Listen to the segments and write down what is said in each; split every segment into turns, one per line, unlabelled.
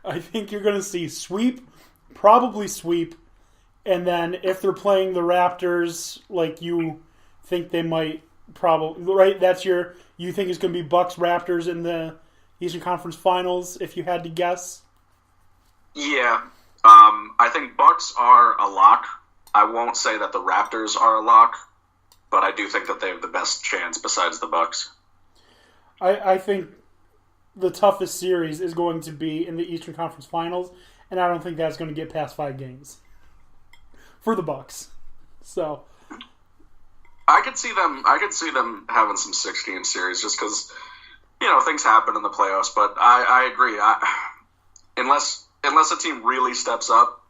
I think you're going to see sweep, probably sweep, and then if they're playing the Raptors, like you think they might probably, right? That's you think it's going to be Bucks Raptors in the Eastern Conference Finals, if you had to guess?
Yeah. I think Bucks are a lock. I won't say that the Raptors are a lock, but I do think that they have the best chance besides the Bucks.
I think the toughest series is going to be in the Eastern Conference Finals, and I don't think that's going to get past 5 games for the Bucks. So
I could see them having some 6-game series just because things happen in the playoffs. But I agree. Unless a team really steps up,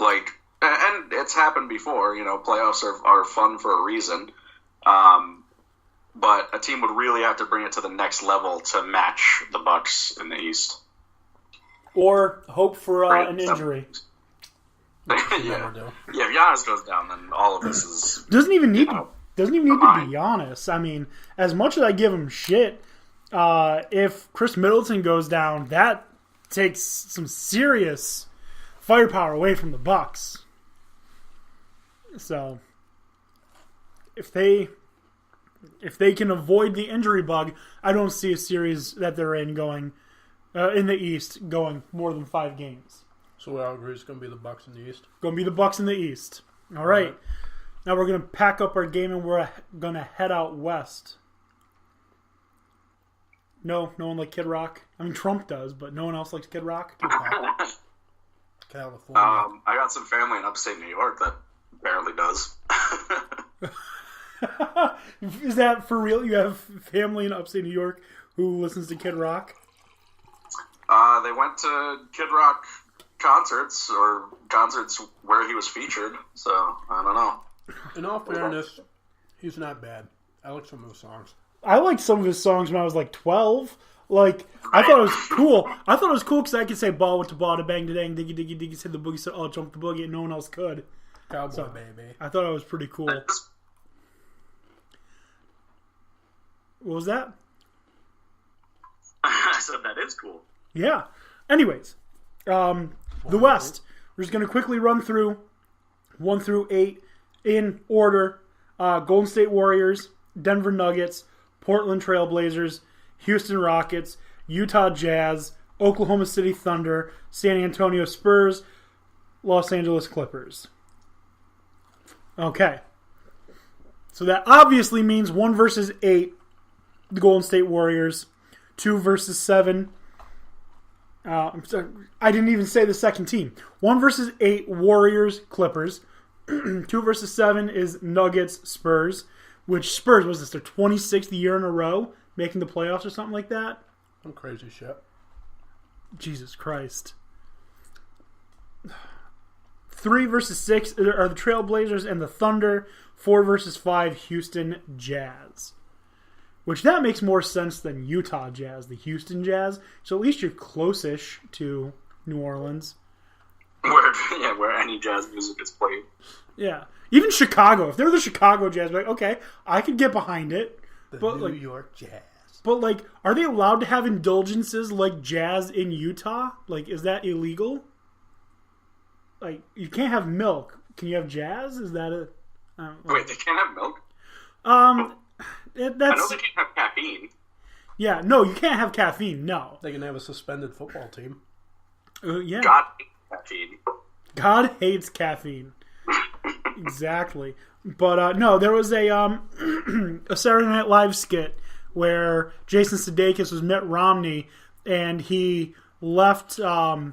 and it's happened before. Playoffs are fun for a reason. But a team would really have to bring it to the next level to match the Bucks in the East,
or hope for an injury.
Yeah, if Giannis goes down, then all of this is
doesn't even need to be Giannis. I mean, as much as I give him shit, if Chris Middleton goes down, that takes some serious firepower away from the Bucks. So if they can avoid the injury bug, I don't see a series that they're in going in the East going more than 5 games.
So we all agree it's going to be the Bucks in the East?
Going to be the Bucks in the East. All right. Now we're going to pack up our game and we're going to head out west. No one like Kid Rock. I mean, Trump does, but no one else likes Kid Rock.
California.
I got some family in upstate New York that apparently does.
Is that for real? You have family in upstate New York who listens to Kid Rock?
They went to Kid Rock concerts where he was featured, so I don't know.
In all fairness, he's not bad. I like some of his songs.
I liked some of his songs when I was like 12. I thought it was cool. I thought it was cool because I could say ball with the ball, to bang, to dang, diggy, diggy, diggy, said the boogie, said I'll jump the boogie, and no one else could.
Cowboy, baby.
I thought it was pretty cool. What was that?
I said that is cool.
Yeah. Anyways, the West. We're just going to quickly run through 1 through 8 in order. Golden State Warriors, Denver Nuggets, Portland Trail Blazers, Houston Rockets, Utah Jazz, Oklahoma City Thunder, San Antonio Spurs, Los Angeles Clippers. Okay. So that obviously means 1 versus 8, the Golden State Warriors. 2 versus 7. I'm sorry, I didn't even say the second team. 1 versus 8, Warriors, Clippers. 2 versus 7 is Nuggets, Spurs. Which Spurs, was this their 26th year in a row making the playoffs or something like that?
Some crazy shit.
Jesus Christ. 3 versus 6 are the Trailblazers and the Thunder. 4 versus 5, Houston Jazz. Which that makes more sense than Utah Jazz, the Houston Jazz. So at least you're close-ish to New Orleans.
Where any jazz music is played.
Yeah. Even Chicago. If they're the Chicago Jazz, like, okay, I could get behind it.
The New York Jazz.
But, are they allowed to have indulgences like jazz in Utah? Is that illegal? You can't have milk. Can you have jazz? Is that a...
Wait, they can't have milk?
I know
they can't have caffeine.
Yeah, no, you can't have caffeine, no.
They can have a suspended football team.
Yeah.
God hates caffeine.
God hates caffeine. Exactly. But, no, there was a Saturday Night Live skit where Jason Sudeikis was Mitt Romney, and he left a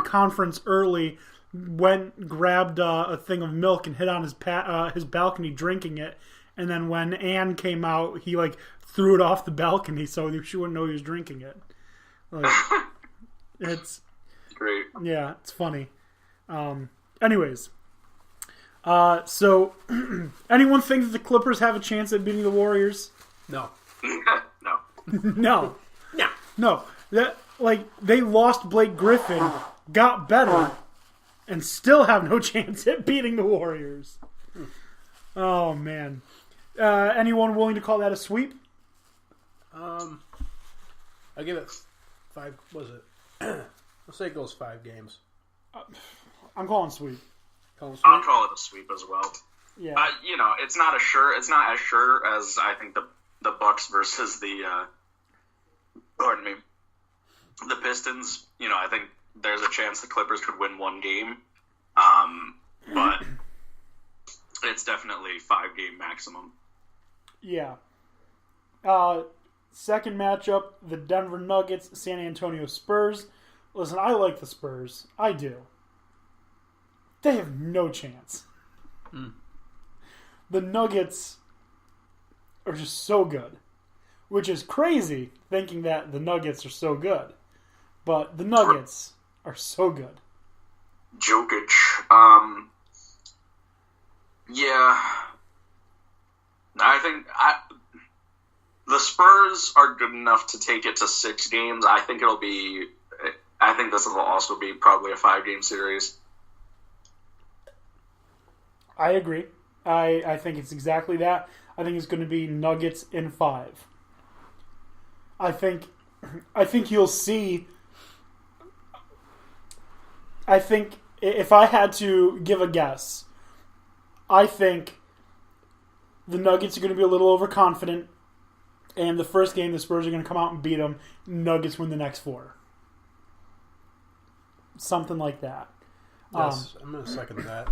conference early, grabbed a thing of milk and hid on his balcony drinking it, and then when Anne came out, he threw it off the balcony so she wouldn't know he was drinking it. It's
great.
Yeah, it's funny. Anyways, so anyone think that the Clippers have a chance at beating the Warriors?
No.
No. That they lost Blake Griffin, got better, and still have no chance at beating the Warriors. Oh man. Anyone willing to call that a sweep?
I give it 5, was it? Let's say it goes 5 games.
I'm calling sweep.
Calling
I'll
sweep?
call it a sweep as well.
Yeah.
It's not as sure as I think the Bucks versus the Pistons. I think there's a chance the Clippers could win one game. But it's definitely 5-game maximum.
Yeah. Second matchup, the Denver Nuggets, San Antonio Spurs. Listen, I like the Spurs. I do. They have no chance. The Nuggets are just so good. Which is crazy, thinking that the Nuggets are so good. But the Nuggets are so good.
Jokic. Yeah. I think the Spurs are good enough to take it to 6 games. I think this will also be probably a 5-game series.
I agree. I think it's exactly that. I think it's going to be Nuggets in 5. I think you'll see. I think if I had to give a guess, I think the Nuggets are going to be a little overconfident, and the first game the Spurs are going to come out and beat them. Nuggets win the next 4. Something like that.
Yes, I'm going to second that.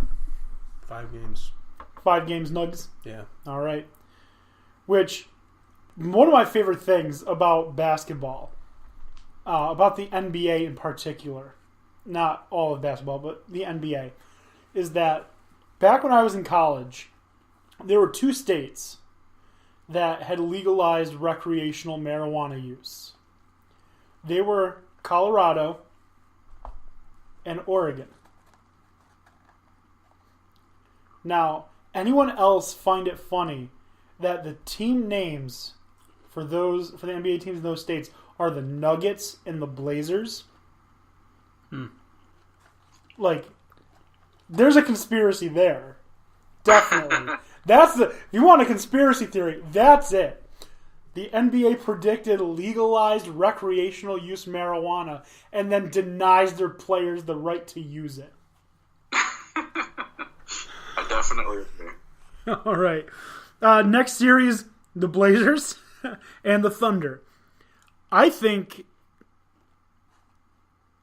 5 games.
5 games, Nugs?
Yeah.
All right. Which, one of my favorite things about basketball, about the NBA in particular, not all of basketball, but the NBA, is that back when I was in college, there were 2 states that had legalized recreational marijuana use. They were Colorado and Oregon. Now, anyone else find it funny that the team names for the NBA teams in those states are the Nuggets and the Blazers? Like, there's a conspiracy there. Definitely. If you want a conspiracy theory, that's it. The NBA predicted legalized recreational use marijuana and then denies their players the right to use it.
I definitely agree.
All right. Next series, the Blazers and the Thunder. I think,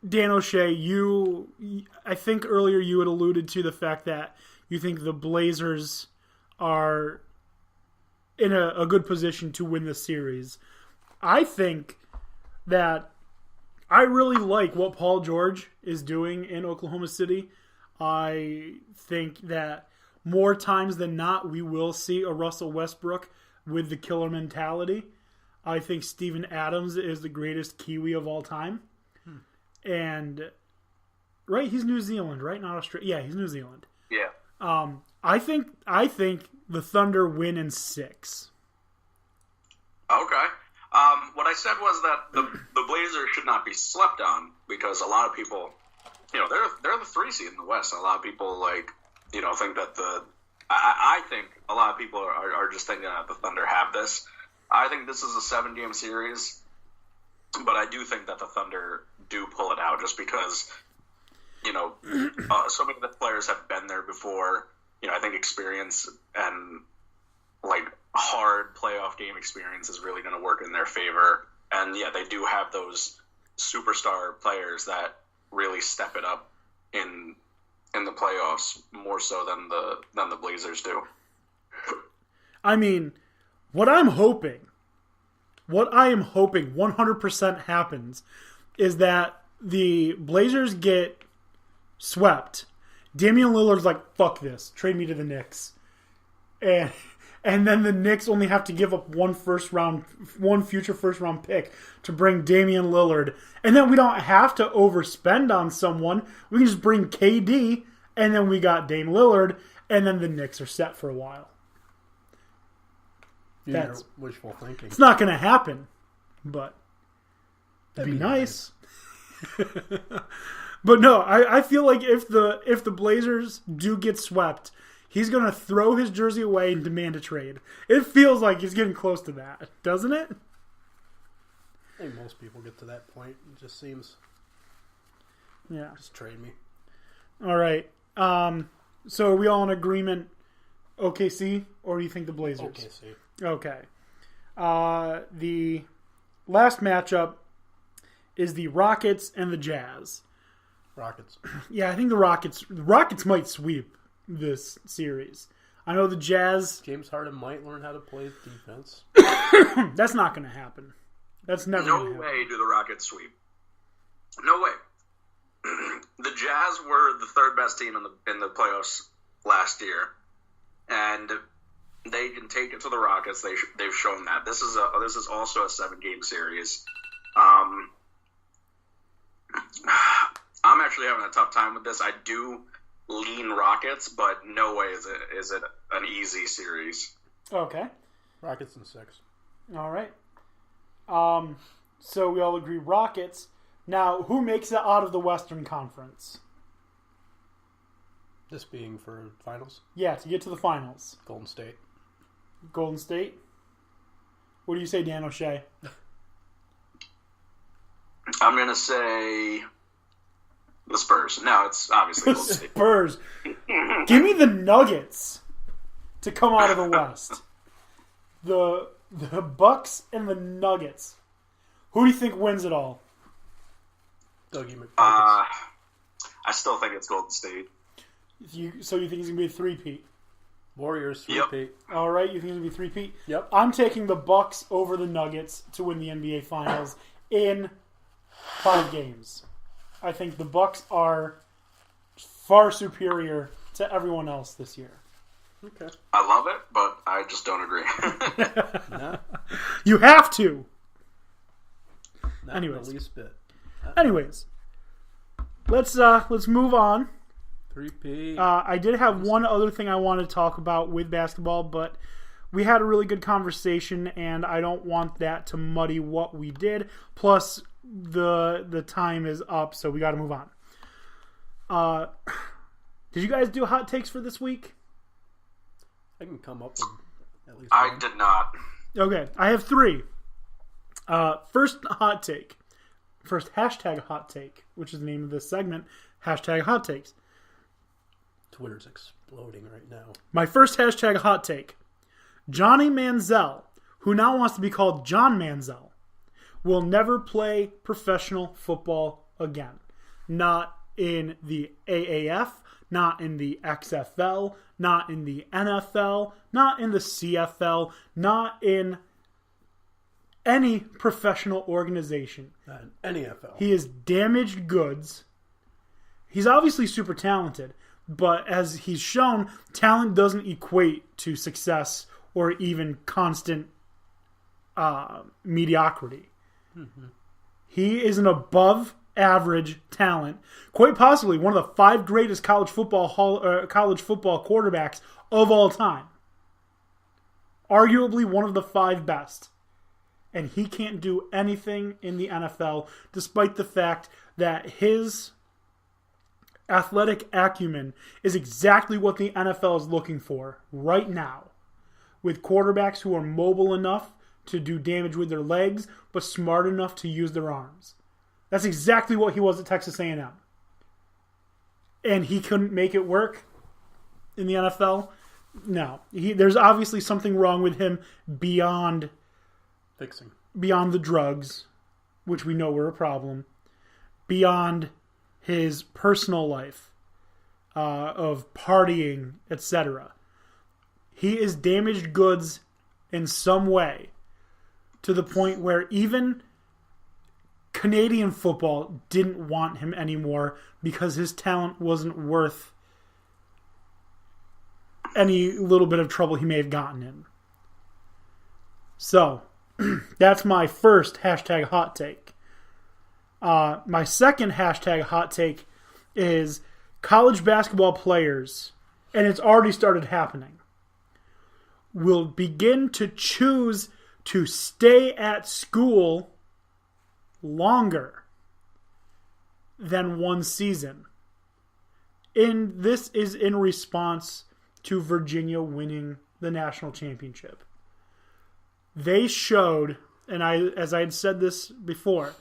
Dan O'Shea, I think earlier you had alluded to the fact that you think the Blazers are in a good position to win the series. I think that I really like what Paul George is doing in Oklahoma City. I think that more times than not, we will see a Russell Westbrook with the killer mentality. I think Steven Adams is the greatest Kiwi of all time. And, right, he's New Zealand, right? Not Australia. Yeah, he's New Zealand.
Yeah.
I think the Thunder win in 6.
Okay. What I said was that the Blazers should not be slept on because a lot of people, they're the 3 seed in the West. A lot of people think that I think a lot of people are just thinking that the Thunder have this. I think this is a 7-game series, but I do think that the Thunder do pull it out just because, so many of the players have been there before. I think experience and hard playoff game experience is really going to work in their favor. And yeah, they do have those superstar players that really step it up in the playoffs more so than the Blazers do.
I mean, what I am hoping 100% happens is that the Blazers get swept. Damian Lillard's like, fuck this, trade me to the Knicks. And then the Knicks only have to give up one future first round pick to bring Damian Lillard. And then we don't have to overspend on someone. We can just bring KD, and then we got Dame Lillard, and then the Knicks are set for a while.
That's wishful thinking.
It's not going to happen, but it'd be nice. But no, I feel like if the Blazers do get swept, he's going to throw his jersey away and demand a trade. It feels like he's getting close to that, doesn't it?
I think most people get to that point. It just seems.
Yeah.
Just trade me.
All right. So are we all in agreement? OKC, or do you think the Blazers?
OKC.
Okay. The last matchup is the Rockets and the Jazz.
Rockets.
Yeah, I think the Rockets might sweep this series. I know the Jazz.
James Harden might learn how to play defense.
That's not going to happen. That's never going to happen.
No way do the Rockets sweep. No way. The Jazz were the third best team in the playoffs last year, and they can take it to the Rockets. They've shown that. This is also a 7-game series. I'm actually having a tough time with this. I do lean Rockets, but no way is it an easy series.
Okay.
Rockets in 6.
All right. So we all agree Rockets. Now, who makes it out of the Western Conference?
This being for finals?
Yeah, to get to the finals.
Golden State.
Golden State? What do you say, Dan O'Shea?
I'm going to say the Spurs. No, it's obviously
The Spurs. Give me the Nuggets to come out of the West. The Bucks and the Nuggets. Who do you think wins it all?
Dougie McBuckets.
I still think it's Golden State.
So you think he's going to be a three-peat?
Warriors,
Yep.
3-peat.
All right, you think he's going to be three-peat?
Yep.
I'm taking the Bucks over the Nuggets to win the NBA Finals in 5 games. I think the Bucks are far superior to everyone else this year.
Okay.
I love it, but I just don't agree.
Nah,
You have to.
not
Anyways.
the least bit.
Anyways, let's move on.
3-peat.
I did have one other thing I wanted to talk about with basketball, but we had a really good conversation, and I don't want that to muddy what we did. Plus, the time is up, so we got to move on. Did you guys do hot takes for this week?
I can come up with at least
I
one.
did not.
Okay, I have 3. First hot take. First hashtag hot take, which is the name of this segment. Hashtag hot takes.
Twitter's exploding right now.
My first hashtag hot take. Johnny Manziel, who now wants to be called John Manziel, will never play professional football again. Not in the AAF, not in the XFL, not in the NFL, not in the CFL, not in any professional organization.
Not in NFL.
He is damaged goods. He's obviously super talented, but as he's shown, talent doesn't equate to success or even constant mediocrity. Mm-hmm. He is an above average talent, quite possibly one of the 5 greatest college football quarterbacks of all time. Arguably one of the 5 best. And he can't do anything in the NFL, despite the fact that his athletic acumen is exactly what the NFL is looking for right now, with quarterbacks who are mobile enough to do damage with their legs, but smart enough to use their arms. That's exactly what he was at Texas A&M. And he couldn't make it work in the NFL? No. There's obviously something wrong with him beyond the drugs, which we know were a problem, beyond his personal life of partying, etc. He is damaged goods in some way, to the point where even Canadian football didn't want him anymore because his talent wasn't worth any little bit of trouble he may have gotten in. So, that's my first hashtag hot take. My second hashtag hot take is college basketball players, and it's already started happening, will begin to choose to stay at school longer than one season. And this is in response to Virginia winning the national championship. They showed and as I had said this before,